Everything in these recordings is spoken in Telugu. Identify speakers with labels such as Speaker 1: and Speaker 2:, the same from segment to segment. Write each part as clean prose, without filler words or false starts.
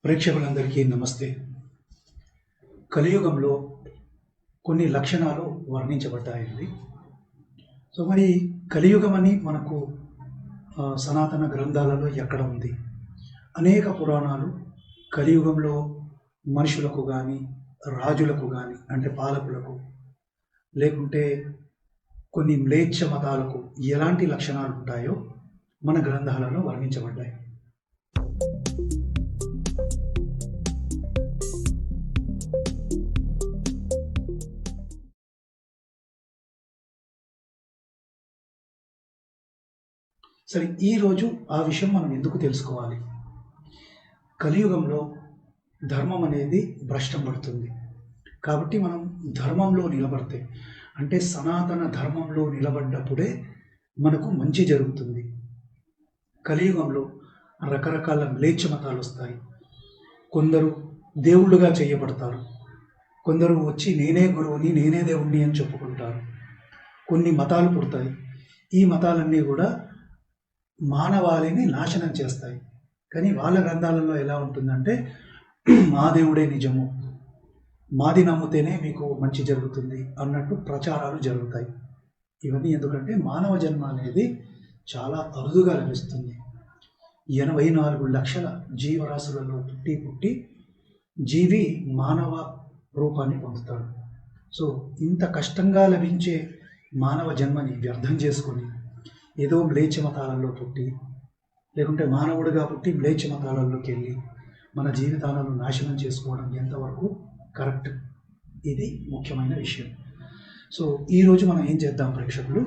Speaker 1: ప్రేక్షకులందరికీ నమస్తే. కలియుగంలో కొన్ని లక్షణాలు వర్ణించబడ్డాయండి. మరి కలియుగం అని మనకు సనాతన గ్రంథాలలో ఎక్కడ ఉంది? అనేక పురాణాలు కలియుగంలో మనుషులకు కానీ, రాజులకు కానీ, అంటే పాలకులకు, లేకుంటే కొన్ని మ్లేచ్ఛ మతాలకు ఎలాంటి లక్షణాలు ఉంటాయో మన గ్రంథాలలో వర్ణించబడ్డాయి. సరే, ఈరోజు ఆ విషయం మనం ఎందుకు తెలుసుకోవాలి? కలియుగంలో ధర్మం అనేది భ్రష్టం పడుతుంది. కాబట్టి మనం ధర్మంలో నిలబడితే, అంటే సనాతన ధర్మంలో నిలబడ్డప్పుడే మనకు మంచి జరుగుతుంది. కలియుగంలో రకరకాల మ్లేచ్ఛ మతాలు వస్తాయి. కొందరు దేవుళ్ళుగా చేయబడతారు, కొందరు వచ్చి నేనే గురువుని, నేనే దేవుణ్ణి అని చెప్పుకుంటారు. కొన్ని మతాలు పుడతాయి. ఈ మతాలన్నీ కూడా మానవాళిని నాశనం చేస్తాయి. కానీ వాళ్ళ గ్రంథాలలో ఎలా ఉంటుందంటే, మా దేవుడే నిజము, మాది నమ్మితేనే మీకు మంచి జరుగుతుంది అన్నట్టు ప్రచారాలు జరుగుతాయి. ఇవన్నీ ఎందుకంటే మానవ జన్మ అనేది చాలా అరుదుగా లభిస్తుంది. 84 లక్షల జీవరాశులలో పుట్టి జీవి మానవ రూపాన్ని పొందుతాడు. సో ఇంత కష్టంగా లభించే మానవ జన్మని వ్యర్థం చేసుకొని ఏదో మ్లేచ్ఛ మతాలలో పుట్టి, లేకుంటే మానవుడిగా పుట్టి మ్లేచ్ఛ మతాలలోకి వెళ్ళి మన జీవితాలను నాశనం చేసుకోవడం ఎంతవరకు కరెక్ట్? ఇది ముఖ్యమైన విషయం. సో ఈరోజు మనం ఏం చేద్దాం ప్రేక్షకులు,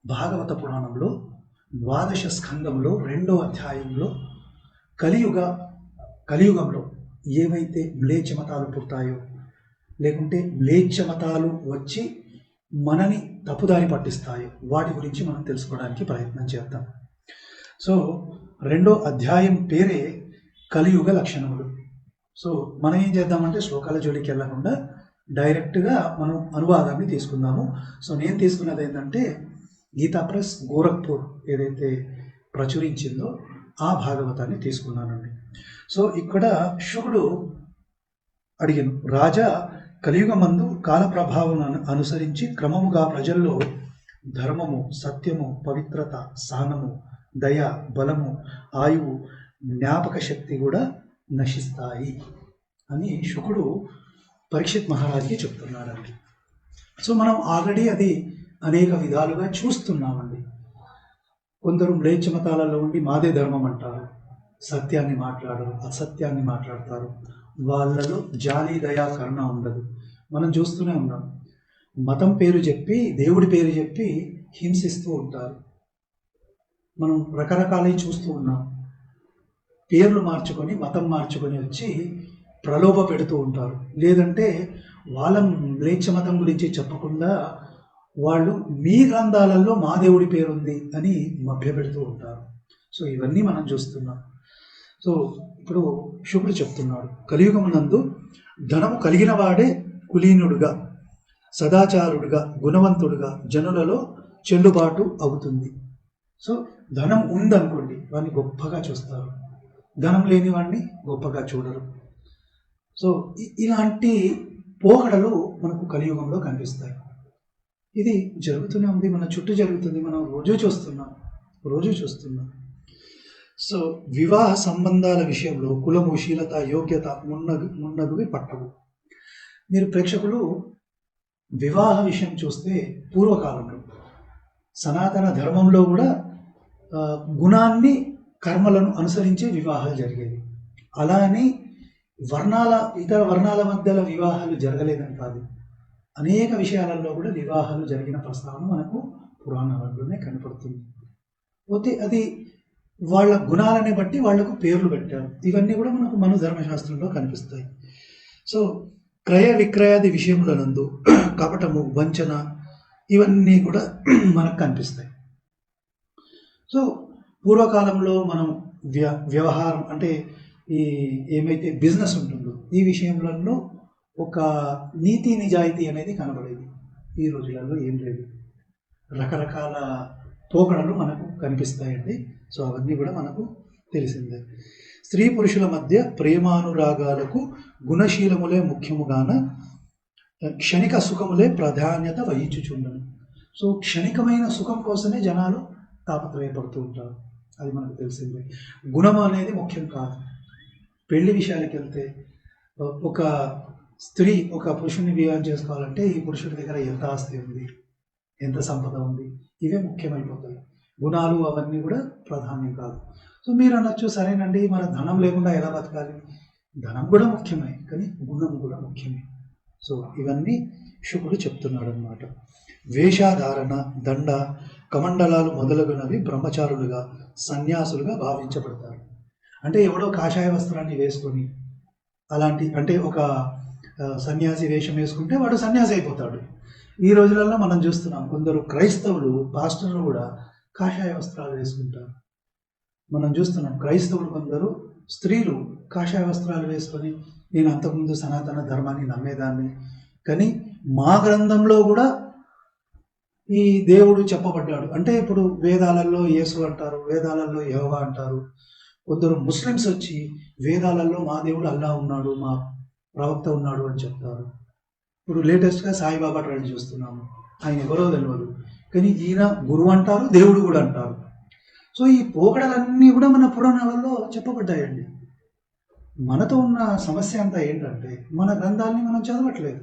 Speaker 1: భాగవత పురాణంలో 12వ స్కందంలో 2వ అధ్యాయంలో కలియుగంలో ఏవైతే మ్లేచ్ఛ మతాలు పుడతాయో, లేకుంటే మ్లేచ్ఛ మతాలు వచ్చి మనని తప్పుదారి పట్టిస్తాయో వాటి గురించి మనం తెలుసుకోవడానికి ప్రయత్నం చేద్దాం. సో 2వ అధ్యాయం పేరే కలియుగ లక్షణములు. సో మనం ఏం చేద్దామంటే శ్లోకాల జోలికి వెళ్ళకుండా డైరెక్ట్గా మనం అనువాదాన్ని తీసుకుందాము. సో నేను తీసుకున్నది ఏంటంటే గీతా ప్రెస్ గోరఖ్పూర్ ఏదైతే ప్రచురించిందో ఆ భాగవతాన్ని తీసుకున్నానండి. సో ఇక్కడ శుకుడు అడిగాను, రాజా, కలియుగమందు కాల ప్రభావం అనుసరించి క్రమముగా ప్రజల్లో ధర్మము, సత్యము, పవిత్రత, సహనము, దయ, బలము, ఆయువు, జ్ఞాపక శక్తి కూడా నశిస్తాయి అని శుకుడు పరీక్షిత్ మహారాజ్కి చెప్తున్నాడండి. సో మనం ఆల్రెడీ అది అనేక విధాలుగా చూస్తున్నామండి. కొందరు మ్లేచ్ఛ మతాలలో ఉండి మాదే ధర్మం అంటారు, సత్యాన్ని మాట్లాడరు, అసత్యాన్ని మాట్లాడతారు. వాళ్ళలో జాలి, దయా, కరుణ ఉండదు. మనం చూస్తూనే ఉన్నాం. మతం పేరు చెప్పి, దేవుడి పేరు చెప్పి హింసిస్తూ ఉంటారు. మనం రకరకాలవి చూస్తూ ఉన్నాం. పేర్లు మార్చుకొని, మతం మార్చుకొని వచ్చి ప్రలోభ పెడుతూ ఉంటారు. లేదంటే వాళ్ళ మ్లేచ్ఛ మతం గురించి చెప్పకుండా వాళ్ళు మీ గ్రంథాలలో మా దేవుడి పేరుంది అని మభ్యపెడుతూ ఉంటారు. సో ఇవన్నీ మనం చూస్తున్నాం. సో ఇప్పుడు శుకుడు చెప్తున్నాడు, కలియుగమునందు ధనము కలిగిన వాడే కులీనుడుగా, సదాచారుడుగా, గుణవంతుడుగా జనులలో చెల్లుబాటు అవుతుంది. సో ధనం ఉందనుకోండి, వాడిని గొప్పగా చూస్తారు. ధనం లేని వాడిని గొప్పగా చూడరు. సో ఇలాంటి పోకడలు మనకు కలియుగంలో కనిపిస్తాయి. ఇది జరుగుతూనే ఉంది, మన చుట్టూ జరుగుతుంది, మనం రోజు చూస్తున్నాం. సో వివాహ సంబంధాల విషయంలో కులము, శీలత, యోగ్యత మున్నగువి పట్టవు. మీరు ప్రేక్షకులు వివాహ విషయం చూస్తే పూర్వకాలంలో సనాతన ధర్మంలో కూడా గుణాన్ని, కర్మలను అనుసరించే వివాహాలు జరిగేవి. అలా అని ఇతర వర్ణాల మధ్యలో వివాహాలు జరగలేదని కాదు. అనేక విషయాలలో కూడా వివాహాలు జరిగిన ప్రస్తావన మనకు పురాణాలలోనే కనపడుతుంది. పోతే అది వాళ్ళ గుణాలని బట్టి వాళ్లకు పేర్లు పెట్టారు. ఇవన్నీ కూడా మనకు మన ధర్మశాస్త్రంలో కనిపిస్తాయి. సో క్రయ విక్రయాది విషయములనందు కపటము, వంచన ఇవన్నీ కూడా మనకు కనిపిస్తాయి. సో పూర్వకాలంలో మనం వ్యవహారం అంటే ఏమైతే బిజినెస్ ఉంటుందో ఈ విషయంలో ఒక నీతి నిజాయితీ అనేది కనబడేది. ఈ రోజులలో ఏం లేదు, రకరకాల పోకడలు మనకు కనిపిస్తాయండి. సో అవన్నీ కూడా మనకు తెలిసిందే. స్త్రీ పురుషుల మధ్య ప్రేమానురాగాలకు గుణశీలములే ముఖ్యముగాన క్షణిక సుఖములే ప్రాధాన్యత వహించుచుండను. సో క్షణికమైన సుఖం కోసమే జనాలు తాపత్రయపడుతూ ఉంటారు, అది మనకు తెలిసిందే. గుణం అనేది ముఖ్యం కాదు. పెళ్లి విషయానికి వెళ్తే ఒక స్త్రీ ఒక పురుషుని వివాహం చేసుకోవాలంటే ఈ పురుషుడి దగ్గర ఎంత ఆస్తి ఉంది, ఎంత సంపద ఉంది, ఇవే ముఖ్యమైపోతాయి. గుణాలు అవన్నీ కూడా ప్రాధాన్యం కాదు. సో మీరు అనొచ్చు, సరేనండి మన ధనం లేకుండా ఎలా బతకాలి? ధనం కూడా ముఖ్యమే, కానీ గుణం కూడా ముఖ్యమే. సో ఇవన్నీ శుకుడు చెప్తున్నాడు అన్నమాట. వేషాధారణ, దండ, కమండలాలు మొదలగునవి బ్రహ్మచారులుగా సన్యాసులుగా భావించబడతారు. అంటే ఎవడో కాషాయ వస్త్రాన్ని వేసుకొని అలాంటి, అంటే ఒక సన్యాసి వేషం వేసుకుంటే వాడు సన్యాసి అయిపోతాడు. ఈ రోజులలో మనం చూస్తున్నాం, కొందరు క్రైస్తవులు పాస్టర్లు కూడా కాషాయ వస్త్రాలు వేసుకుంటారు. మనం చూస్తున్నాం క్రైస్తవులు కొందరు స్త్రీలు కాషాయ వస్త్రాలు వేసుకొని, నేను అంతకుముందు సనాతన ధర్మాన్ని నమ్మేదాన్ని, కానీ మా గ్రంథంలో కూడా ఈ దేవుడు చెప్పబడ్డాడు. అంటే ఇప్పుడు వేదాలలో యేసు అంటారు, వేదాలలో యెహోవా అంటారు. కొందరు ముస్లిమ్స్ వచ్చి వేదాలలో మా దేవుడు అల్లా ఉన్నాడు, మా ప్రవక్త ఉన్నాడు అని చెప్తారు. ఇప్పుడు లేటెస్ట్గా సాయిబాబా ట్రెండ్ చూస్తున్నాము. ఆయన ఎవరో తెలియదు, కానీ ఈయన గురువు అంటారు, దేవుడు కూడా అంటారు. సో ఈ పోకడలన్నీ కూడా మన పురాణాలలో చెప్పబడ్డాయండి. మనతో ఉన్న సమస్య అంతా ఏంటంటే మన గ్రంథాలని మనం చదవట్లేదు.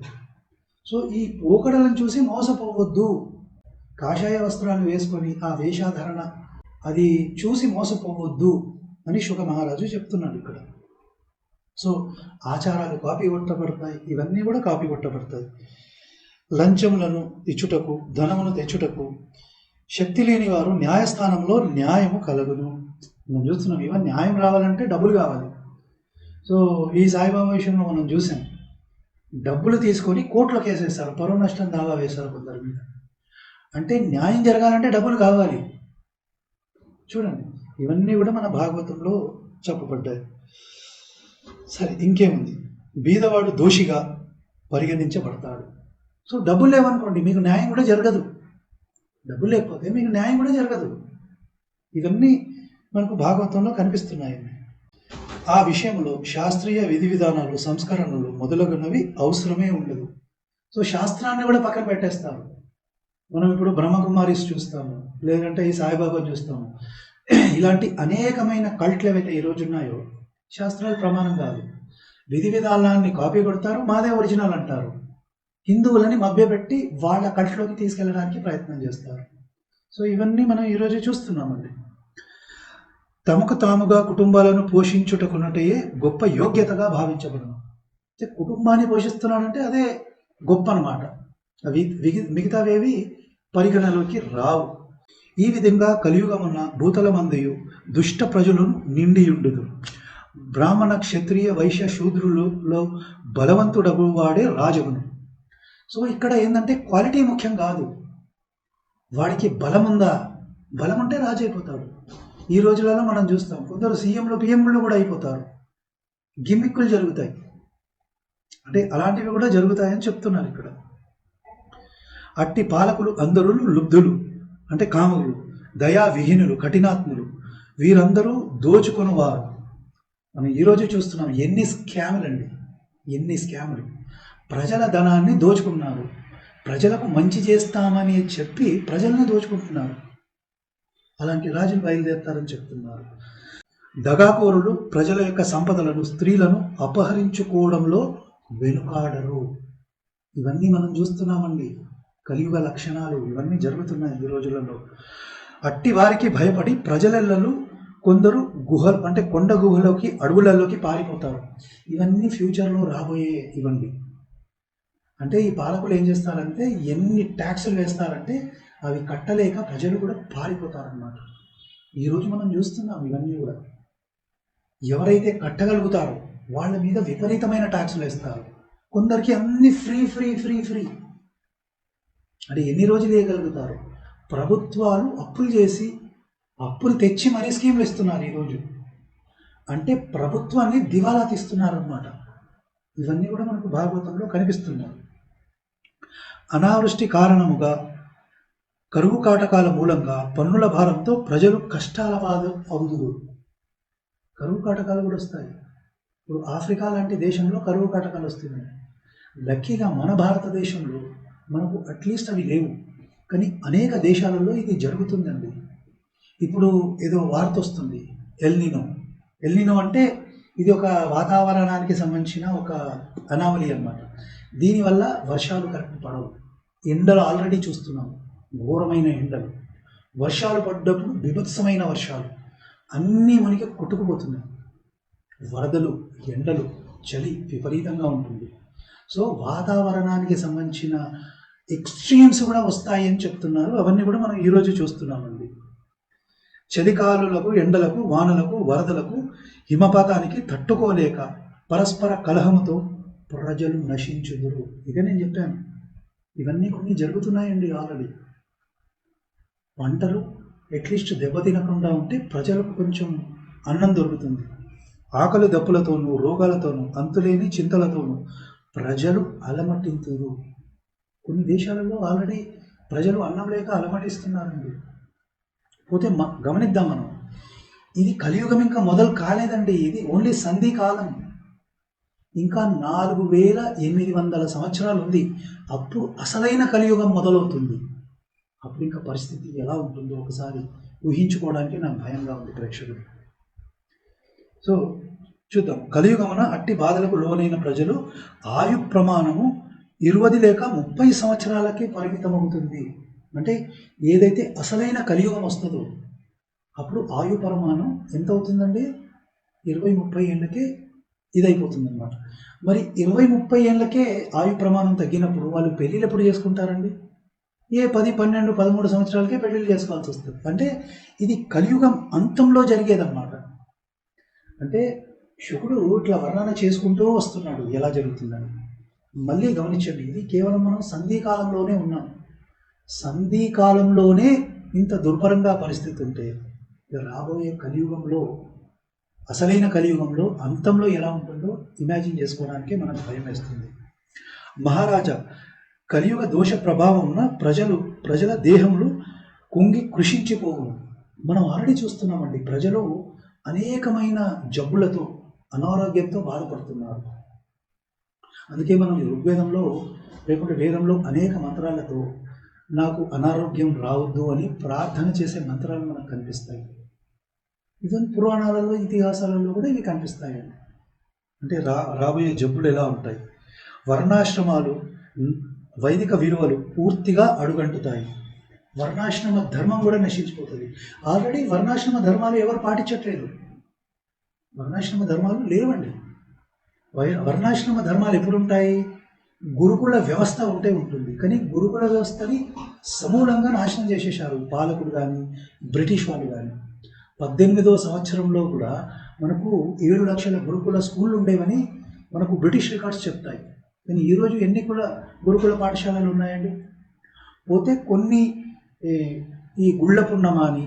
Speaker 1: సో ఈ పోకడలను చూసి మోసపోవద్దు. కాషాయ వస్త్రాలు వేసుకొని ఆ వేషాధరణ అది చూసి మోసపోవద్దు అని శుక మహారాజు చెప్తున్నాడు ఇక్కడ. సో ఆచారాలు కాపీ కొట్టబడతాయి, ఇవన్నీ కూడా కాపీ కొట్టబడతాయి. లంచములను ఇచ్చుటకు, ధనమును తెచ్చుటకు శక్తి లేని వారు న్యాయస్థానంలో న్యాయము కలుగును. మనం చూస్తున్నాం, ఇవన్నీ న్యాయం రావాలంటే డబ్బులు కావాలి. సో ఈ సాయిబాబా విషయంలో మనం చూసాం, డబ్బులు తీసుకొని కోర్టులో కేసేస్తారు, పరువు నష్టం దావా వేశారు కొందరి మీద. అంటే న్యాయం జరగాలంటే డబ్బులు కావాలి. చూడండి, ఇవన్నీ కూడా మన భాగవతంలో చెప్పబడ్డాయి. సరే, ఇంకేముంది, బీదవాడు దోషిగా పరిగణించబడతాడు. సో డబ్బులు లేవనుకోండి, మీకు న్యాయం కూడా జరగదు. డబ్బులు లేకపోతే మీకు న్యాయం కూడా జరగదు. ఇవన్నీ మనకు భాగవతంలో కనిపిస్తున్నాయండి. ఆ విషయంలో శాస్త్రీయ విధి విధానాలు, సంస్కరణలు మొదలగునవి అవసరమే ఉండదు. సో శాస్త్రాన్ని కూడా పక్కన పెట్టేస్తారు. మనం ఇప్పుడు బ్రహ్మకుమారిస్ చూస్తాము, లేదంటే ఈ సాయిబాబా చూస్తాము. ఇలాంటి అనేకమైన కల్ట్లు ఏవైతే ఈరోజు ఉన్నాయో శాస్త్రాలు ప్రమాణం కాదు. విధి విధానాన్ని కాపీ కొడతారు, మాదే ఒరిజినల్ అంటారు. హిందువులని మభ్యపెట్టి వాళ్ళ కల్ట్లోకి తీసుకెళ్ళడానికి ప్రయత్నం చేస్తారు. సో ఇవన్నీ మనం ఈరోజు చూస్తున్నామండి. తమకు తాముగా కుటుంబాలను పోషించుటకున్నటే గొప్ప యోగ్యతగా భావించబడను. కుటుంబాన్ని పోషిస్తున్నాడంటే అదే గొప్ప అన్నమాట. అవి మిగతావేవి పరిగణలోకి రావు. ఈ విధంగా కలియుగమున్న భూతలమందయు దుష్ట ప్రజలను నిండియుండును. బ్రాహ్మణ, క్షత్రియ, వైశ్య, శూద్రులలో బలవంతుడగు వాడే రాజగును. సో ఇక్కడ ఏంటంటే క్వాలిటీ ముఖ్యం కాదు, వాడికి బలం ఉందా, బలం ఉంటే రాజు అయిపోతాడు. ఈ రోజులలో మనం చూస్తాం, కొందరు సీఎంలు పిఎంలు కూడా అయిపోతారు. గిమ్మిక్కులు జరుగుతాయి, అంటే అలాంటివి కూడా జరుగుతాయని చెప్తున్నారు ఇక్కడ. అట్టి పాలకులు అందరూ లుబ్ధులు, అంటే కాములు, దయా విహీనులు, కఠినాత్ములు, వీరందరూ దోచుకుని వారు. మనం ఈరోజు చూస్తున్నాం ఎన్ని స్కాములు అండి, ఎన్ని స్కాములు. ప్రజల ధనాన్ని దోచుకున్నారు, ప్రజలకు మంచి చేస్తామని చెప్పి ప్రజల్ని దోచుకుంటున్నారు. అలాంటి రాజులు బయలుదేరుతారని చెప్తున్నారు. దగాకోరులు ప్రజల యొక్క సంపదలను, స్త్రీలను అపహరించుకోవడంలో వెనుకాడరు. ఇవన్నీ మనం చూస్తున్నామండి, కలియుగ లక్షణాలు ఇవన్నీ జరుగుతున్నాయి ఈ రోజులలో. అట్టి వారికి భయపడి ప్రజలలో కొందరు గుహలు, అంటే కొండ గుహలోకి, అడవులలోకి పారిపోతారు. ఇవన్నీ ఫ్యూచర్లో రాబోయే ఇవన్నీ. అంటే ఈ పాలకులు ఏం చేస్తారంటే ఎన్ని ట్యాక్సులు వేస్తారంటే అవి కట్టలేక ప్రజలు కూడా పారిపోతారన్నమాట. ఈరోజు మనం చూస్తున్నాం ఇవన్నీ కూడా. ఎవరైతే కట్టగలుగుతారో వాళ్ళ మీద విపరీతమైన ట్యాక్సులు వేస్తారు. కొందరికి అన్ని ఫ్రీ ఫ్రీ ఫ్రీ ఫ్రీ. అంటే ఎన్ని రోజులు వేయగలుగుతారు? ప్రభుత్వాలు అప్పులు చేసి, అప్పులు తెచ్చి మరీ స్కీమ్లు ఇస్తున్నారు ఈరోజు. అంటే ప్రభుత్వాన్ని దివాలా తీస్తున్నారు అన్నమాట. ఇవన్నీ కూడా మనకు భాగవతంలో కనిపిస్తున్నాయి. అనావృష్టి కారణముగా, కరువు కాటకాల మూలంగా పన్నుల భారంతో ప్రజలు కష్టాల బాధ అవుదురు. కరువు కాటకాలు కూడా వస్తాయి. ఇప్పుడు ఆఫ్రికా లాంటి దేశంలో కరువు కాటకాలు వస్తున్నాయి. లక్కీగా మన భారతదేశంలో మనకు అట్లీస్ట్ అవి లేవు, కానీ అనేక దేశాలలో ఇది జరుగుతుందండి. ఇప్పుడు ఏదో వార్త వస్తుంది, ఎల్నినో. ఎల్నినో అంటే ఇది ఒక వాతావరణానికి సంబంధించిన ఒక అనామలి అన్నమాట. దీనివల్ల వర్షాలు కరెక్ట్ పడవు. ఎండలు ఆల్రెడీ చూస్తున్నాం, ఘోరమైన ఎండలు. వర్షాలు పడ్డప్పుడు బీభత్సమైన వర్షాలు, అన్నీ మనకి కొట్టుకుపోతున్నాయి. వరదలు, ఎండలు, చలి విపరీతంగా ఉంటుంది. సో వాతావరణానికి సంబంధించిన ఎక్స్ట్రీమ్స్ కూడా వస్తాయని చెప్తున్నారు. అవన్నీ కూడా మనం ఈరోజు చూస్తున్నామండి. చలికాలులకు, ఎండలకు, వానలకు, వరదలకు, హిమపాతానికి తట్టుకోలేక పరస్పర కలహముతో ప్రజలు నశించుదురు. ఇదే నేను చెప్పాను. ఇవన్నీ కొన్ని జరుగుతున్నాయండి ఆల్రెడీ. పంటలు అట్లీస్ట్ దెబ్బతినకుండా ఉంటే ప్రజలకు కొంచెం అన్నం దొరుకుతుంది. ఆకలి దప్పులతోనూ, రోగాలతోనూ, అంతులేని చింతలతోనూ ప్రజలు అలమటింతురు. కొన్ని దేశాలలో ఆల్రెడీ ప్రజలు అన్నం లేక అలమటిస్తున్నారండి. పోతే గమనిద్దాం మనం, ఇది కలియుగం ఇంకా మొదలు కాలేదండి. ఇది ఓన్లీ సంధి కాలం. ఇంకా 4800 సంవత్సరాలు ఉంది. అప్పుడు అసలైన కలియుగం మొదలవుతుంది. అప్పుడు ఇంకా పరిస్థితి ఎలా ఉంటుందో ఒకసారి ఊహించుకోవడానికి నాకు భయంగా ఉంది ప్రేక్షకులు. సో చూద్దాం. కలియుగమున అట్టి బాధలకు లోనైన ప్రజలు ఆయు ప్రమాణము 20 లేక 30 సంవత్సరాలకే పరిమితమవుతుంది. అంటే ఏదైతే అసలైన కలియుగం వస్తుందో అప్పుడు ఆయు ప్రమాణం ఎంత అవుతుందండి? 20-30 ఏళ్ళకే ఇదైపోతుంది అన్నమాట. మరి 20-30 ఏళ్ళకే ఆయు ప్రమాణం తగ్గినప్పుడు వాళ్ళు పెళ్ళిళ్ళు ఎప్పుడు చేసుకుంటారండి? 10, 12, 13 సంవత్సరాలకే పెళ్ళిళ్ళు చేసుకోవాల్సి వస్తుంది. అంటే ఇది కలియుగం అంతంలో జరిగేదన్నమాట. అంటే శుకుడు ఇట్లా వర్ణన చేసుకుంటూ వస్తున్నాడు ఎలా జరుగుతుందని. మళ్ళీ గమనించండి, ఇది కేవలం మనం సంధికాలంలోనే ఉన్నాం. సంధికాలంలోనే ఇంత దుర్భరంగా పరిస్థితి ఉంటే రాబోయే కలియుగంలో, అసలైన కలియుగంలో అంతంలో ఎలా ఉంటుందో ఇమాజిన్ చేసుకోవడానికి మనకు భయం వేస్తుంది. మహారాజా, కలియుగ దోష ప్రభావమున ప్రజల దేహములు కుంగి కృషించిపోవును. మనం ఆల్రెడీ చూస్తున్నామండి, ప్రజలు అనేకమైన జబ్బులతో, అనారోగ్యంతో బాధపడుతున్నారు. అందుకే మనం ఋగ్వేదంలో లేకుంటే వేదంలో అనేక మంత్రాలతో నాకు అనారోగ్యం రావద్దు అని ప్రార్థన చేసే మంత్రాలు మనకు కనిపిస్తాయి. ఈవెన్ పురాణాలలో, ఇతిహాసాలలో కూడా ఇవి కనిపిస్తాయండి. అంటే రాబోయే జబ్బులు ఎలా ఉంటాయి. వర్ణాశ్రమాలు, వైదిక విలువలు పూర్తిగా అడుగంటుతాయి. వర్ణాశ్రమ ధర్మం కూడా నశించిపోతుంది. ఆల్రెడీ వర్ణాశ్రమ ధర్మాలు ఎవరు పాటించట్లేదు. వర్ణాశ్రమ ధర్మాలు లేవండి. వర్ణాశ్రమ ధర్మాలు ఎప్పుడు ఉంటాయి? గురుకుల వ్యవస్థ ఉంటే ఉంటుంది. కానీ గురుకుల వ్యవస్థని సమూలంగా నాశనం చేసేశారు పాలకులు కానీ, బ్రిటిష్ వాళ్ళు కానీ. 18వ సంవత్సరంలో కూడా మనకు 7 లక్షల గురుకుల స్కూళ్ళు ఉండేవని మనకు బ్రిటిష్ రికార్డ్స్ చెప్తాయి. కానీ ఈరోజు ఎన్ని గురుకుల పాఠశాలలు ఉన్నాయండి? పోతే కొన్ని ఈ గుళ్ళ పుణ్యమా అని,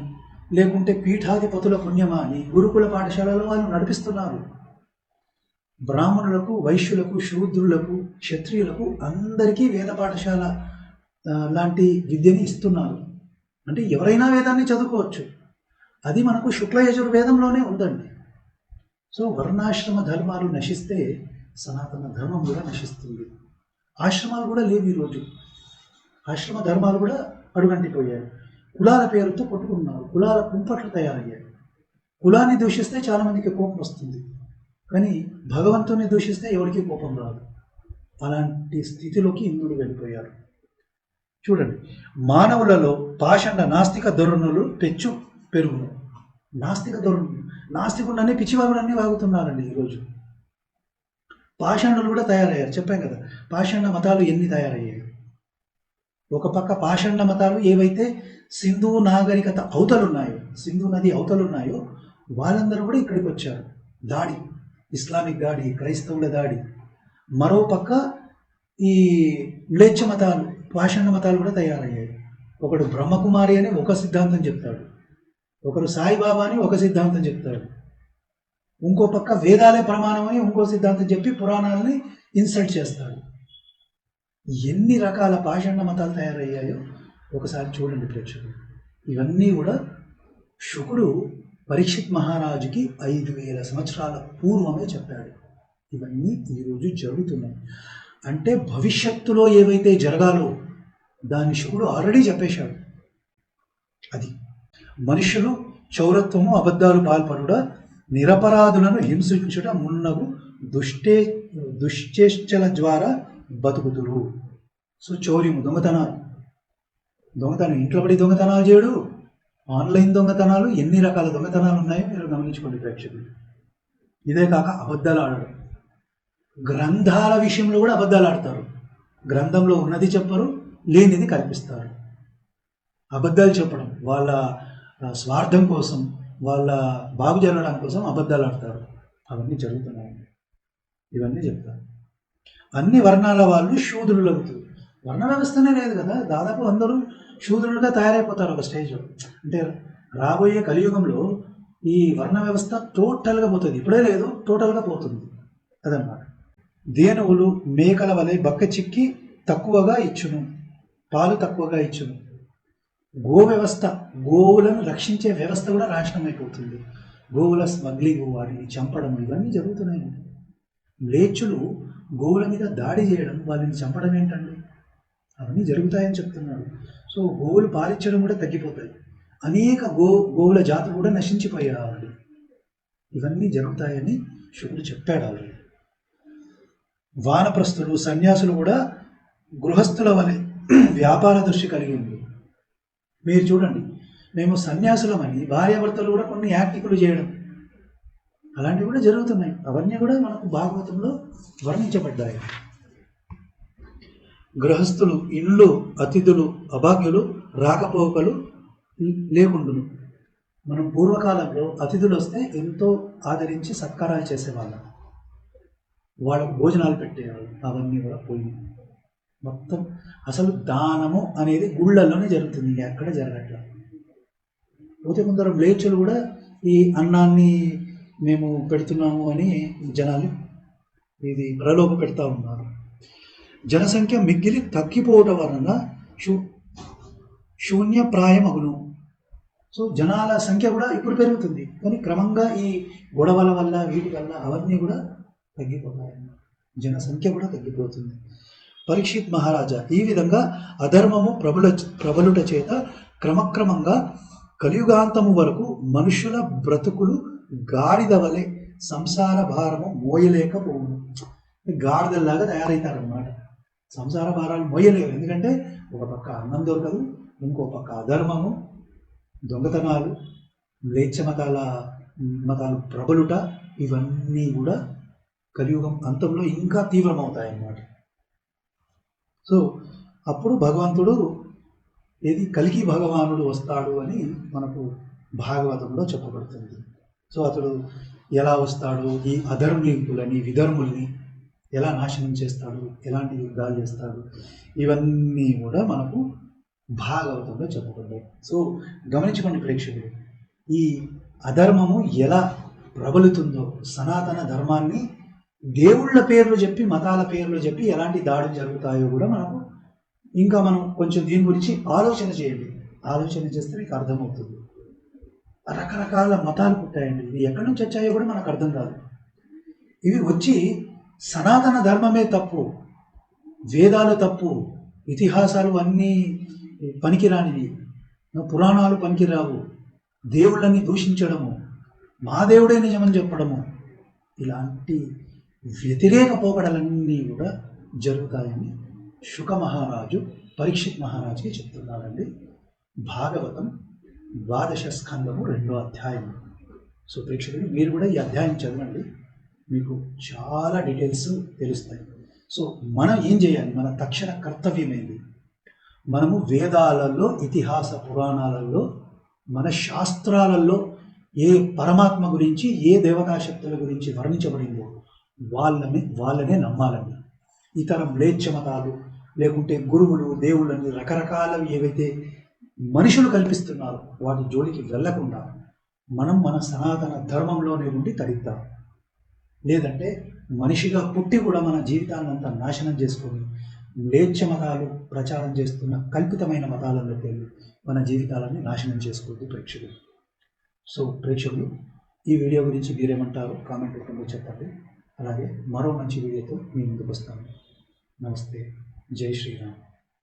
Speaker 1: లేకుంటే పీఠాధిపతుల పుణ్యమా అని గురుకుల పాఠశాలలో వాళ్ళు నడిపిస్తున్నారు. బ్రాహ్మణులకు, వైశ్యులకు, శూద్రులకు, క్షత్రియులకు అందరికీ వేద పాఠశాల లాంటి విద్యని ఇస్తున్నారు. అంటే ఎవరైనా వేదాన్ని చదువుకోవచ్చు. అది మనకు శుక్ల యజుర్వేదంలోనే ఉందండి. సో వర్ణాశ్రమ ధర్మాలు నశిస్తే సనాతన ధర్మం కూడా నశిస్తుంది. ఆశ్రమాలు కూడా లేవు ఈరోజు. ఆశ్రమ ధర్మాలు కూడా అడుగంటిపోయాయి. కులాల పేరుతో కొట్టుకున్నారు. కులాల కుంపట్లు తయారయ్యాయి. కులాన్ని దూషిస్తే చాలామందికి కోపం వస్తుంది, కానీ భగవంతుని దూషిస్తే ఎవరికి కోపం రాదు. అలాంటి స్థితిలోకి ఇంద్రుడు వెళ్ళిపోయారు. చూడండి, మానవులలో పాషండ నాస్తిక ధోరణులు పెచ్చు పెరుగును. నాస్తిక ధోరణులు, నాస్తికులన్నీ పిచ్చివాగులన్నీ వాగుతున్నారండి ఈరోజు. పాషండులు కూడా తయారయ్యారు. చెప్పాం కదా, పాషండ మతాలు ఎన్ని తయారయ్యాయి. ఒక పక్క పాషండ మతాలు ఏవైతే సింధు నాగరికత అవతలున్నాయో, సింధు నది అవతలున్నాయో వాళ్ళందరూ కూడా ఇక్కడికి వచ్చారు. దాడి, ఇస్లామిక్ దాడి, క్రైస్తవుల దాడి. మరో పక్క ఈ మ్లేచ్ఛ మతాలు, పాషండ మతాలు కూడా తయారయ్యాయి. ఒకడు బ్రహ్మకుమారి అని ఒక సిద్ధాంతం చెప్తాడు, ఒకరు సాయిబాబా అని ఒక సిద్ధాంతం చెప్తాడు, ఇంకో పక్క వేదాలే ప్రమాణం అని ఇంకో సిద్ధాంతం చెప్పి పురాణాలని ఇన్సల్ట్ చేస్తాడు. ఎన్ని రకాల పాషండ మతాలు తయారయ్యాయో ఒకసారి చూడండి ప్రేక్షకులు. ఇవన్నీ కూడా శుకుడు పరీక్షిత్ మహారాజుకి 5,000 సంవత్సరాల పూర్వమే చెప్పాడు. ఇవన్నీ ఈరోజు జరుగుతున్నాయి. అంటే భవిష్యత్తులో ఏవైతే జరగాలో దాన్ని శివుడు ఆల్రెడీ చెప్పేశాడు. అది మనుషులు చౌరత్వము అబద్ధాలు పాల్పడుట, నిరపరాధులను హింసించుట మున్నగు దుశ్చేష్టల ద్వారా బతుకుతురు. సో చౌర్యము, దొంగతనం ఇంట్లో పడి దొంగతనాలు చేయడు, ఆన్లైన్ దొంగతనాలు, ఎన్ని రకాల దొంగతనాలు ఉన్నాయో మీరు గమనించుకోండి ప్రేక్షకులు. ఇదే కాక అబద్ధాలు ఆడడం, గ్రంథాల విషయంలో కూడా అబద్ధాలు ఆడతారు. గ్రంథంలో ఉన్నది చెప్పరు, లేనిది కల్పిస్తారు. అబద్ధాలు చెప్పడం వాళ్ళ స్వార్థం కోసం, వాళ్ళ బాగు జరగడం కోసం అబద్ధాలు ఆడతారు. అవన్నీ జరుగుతున్నాయి. ఇవన్నీ చెప్తారు. అన్ని వర్ణాల వాళ్ళు శూద్రులు అవుతారు. వర్ణ వ్యవస్థనే లేదు కదా, దాదాపు అందరూ శూద్రులుగా తయారైపోతారు ఒక స్టేజ్లో. అంటే రాబోయే కలియుగంలో ఈ వర్ణ వ్యవస్థ టోటల్గా పోతుంది. ఇప్పుడే లేదు, టోటల్గా పోతుంది. అదన్నమాట. దేనువులు మేకల వలె బక్క చిక్కి తక్కువగా ఇచ్చును, పాలు తక్కువగా ఇచ్చును. గో వ్యవస్థ, గోవులను రక్షించే వ్యవస్థ కూడా నాశనం అయిపోతుంది. గోవుల స్మగ్లింగ్, వాటిని చంపడం, ఇవన్నీ జరుగుతున్నాయి. మ్లేచ్చులు గోవుల మీద దాడి చేయడం, వాళ్ళని చంపడం ఏంటండి, అవన్నీ జరుగుతాయని చెప్తున్నాడు. సో గోవులు పాలించడం కూడా తగ్గిపోతాయి. అనేక గోవుల జాతులు కూడా నశించిపోయాయి ఆల్రెడీ. ఇవన్నీ జరుగుతాయని శివుడు చెప్పాడు ఆల్రెడీ. వానప్రస్థులు, సన్యాసులు కూడా గృహస్థుల వలె వ్యాపార దృష్టి కలిగి ఉంది. మీరు చూడండి, మేము సన్యాసులమని భార్యాభర్తలు కూడా కొన్ని యాక్టికులు చేయడం, అలాంటివి కూడా జరుగుతున్నాయి. అవన్నీ కూడా మనకు భాగవతంలో వర్ణించబడ్డాయి. గృహస్థులు, ఇళ్ళు, అతిథులు, అభాగ్యులు, రాకపోకలు లేకుండును. మనం పూర్వకాలంలో అతిథులు వస్తే ఎంతో ఆదరించి సత్కారాలు చేసేవాళ్ళం, వాళ్ళకు భోజనాలు పెట్టేవాళ్ళు. అవన్నీ కూడా పోయి మొత్తం అసలు దానము అనేది గుళ్ళల్లోనే జరుగుతుంది, ఎక్కడ జరగట్లేదు. పోతే కొందరు మ్లేచ్చులు కూడా ఈ అన్నాన్ని మేము పెడుతున్నాము అని జనాలు ఇది ప్రలోభ పెడతా ఉన్నారు. జనసంఖ్య మిగిలి తగ్గిపోవటం వలన శూన్యప్రాయమగును. సో జనాల సంఖ్య కూడా ఇప్పుడు పెరుగుతుంది, కానీ క్రమంగా ఈ గొడవల వల్ల, వీటి వల్ల అవన్నీ కూడా తగ్గిపోతాయి. జనసంఖ్య కూడా తగ్గిపోతుంది. పరీక్షిత్ మహారాజా, ఈ విధంగా అధర్మము ప్రబలుట చేత క్రమక్రమంగా కలియుగాంతము వరకు మనుషుల బ్రతుకులు గాడిద వలె సంసార భారము మోయలేకపోవును. గాడిదల్లాగా తయారవుతారన్నమాట. సంసార భారాలు మోయలేరు. ఎందుకంటే ఒక పక్క అన్నం దొరకదు, ఇంకో పక్క అధర్మము, దొంగతనాలు, మ్లేచ్ఛ మతాలు ప్రబలుట, ఇవన్నీ కూడా కలియుగం అంతంలో ఇంకా తీవ్రమవుతాయన్నమాట. సో అప్పుడు భగవంతుడు కల్కి భగవానుడు వస్తాడు అని మనకు భాగవతంలో చెప్పబడుతుంది. సో అతడు ఎలా వస్తాడు, ఈ అధర్మీకులని, విధర్ముల్ని ఎలా నాశనం చేస్తాడు, ఎలాంటి యుద్ధాలు చేస్తాడు, ఇవన్నీ కూడా మనకు భాగవతంలో చెప్పబడ్డాయి. సో గమనించుకోండి ప్రేక్షకులు, ఈ అధర్మము ఎలా ప్రబలుతుందో, సనాతన ధర్మాన్ని దేవుళ్ళ పేర్లు చెప్పి, మతాల పేర్లు చెప్పి ఎలాంటి దాడులు జరుగుతాయో కూడా మనకు ఇంకా మనం కొంచెం దీని గురించి ఆలోచన చేయండి. ఆలోచన చేస్తే మీకు అర్థమవుతుంది. రకరకాల మతాలు పుట్టాయండి. ఇవి ఎక్కడి నుంచి వచ్చాయో కూడా మనకు అర్థం కాదు. ఇవి వచ్చి సనాతన ధర్మమే తప్పు, వేదాలు తప్పు, ఇతిహాసాలు అన్నీ పనికిరానివి, పురాణాలు పనికిరావు, దేవుళ్ళని దూషించడము, మా దేవుడే నిజమని చెప్పడము, ఇలాంటి వ్యతిరేక పోకడలన్నీ కూడా జరుగుతాయని శుక మహారాజు పరీక్షిత్ మహారాజుకి చెప్తున్నాడండి. భాగవతం 12వ స్కందము 2వ అధ్యాయం. సో ప్రేక్షకులు మీరు కూడా ఈ అధ్యాయం చదవండి, మీకు చాలా డీటెయిల్స్ తెలుస్తాయి. సో మనం ఏం చేయాలి, మన తక్షణ కర్తవ్యం ఏంటి? మనము వేదాలలో, ఇతిహాస పురాణాలలో, మన శాస్త్రాలలో ఏ పరమాత్మ గురించి, ఏ దేవతాశక్తుల గురించి వర్ణించబడిందో వాళ్ళనే నమ్మాలండి. ఇతర మ్లేచ్ఛ మతాలు లేకుంటే గురువులు, దేవుళ్ళని, రకరకాలవి ఏవైతే మనుషులు కల్పిస్తున్నారో వాటి జోలికి వెళ్లకుండా మనం మన సనాతన ధర్మంలోనే ఉండి తరిద్దాం. లేదంటే మనిషిగా పుట్టి కూడా మన జీవితాన్నంతా నాశనం చేసుకొని మ్లేచ్ఛ మతాలు ప్రచారం చేస్తున్న కల్పితమైన మతాలలోకి వెళ్ళి మన జీవితాలని నాశనం చేసుకోవద్దు ప్రేక్షకులు. సో ప్రేక్షకులు, ఈ వీడియో గురించి మీరేమంటారో కామెంట్ రూపంలో చెప్పండి. అలాగే మరో మంచి వీడియోతో మీ ముందుకు వస్తాను. నమస్తే. జై శ్రీరామ్.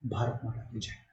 Speaker 1: భారత్ మాతా కీ జై.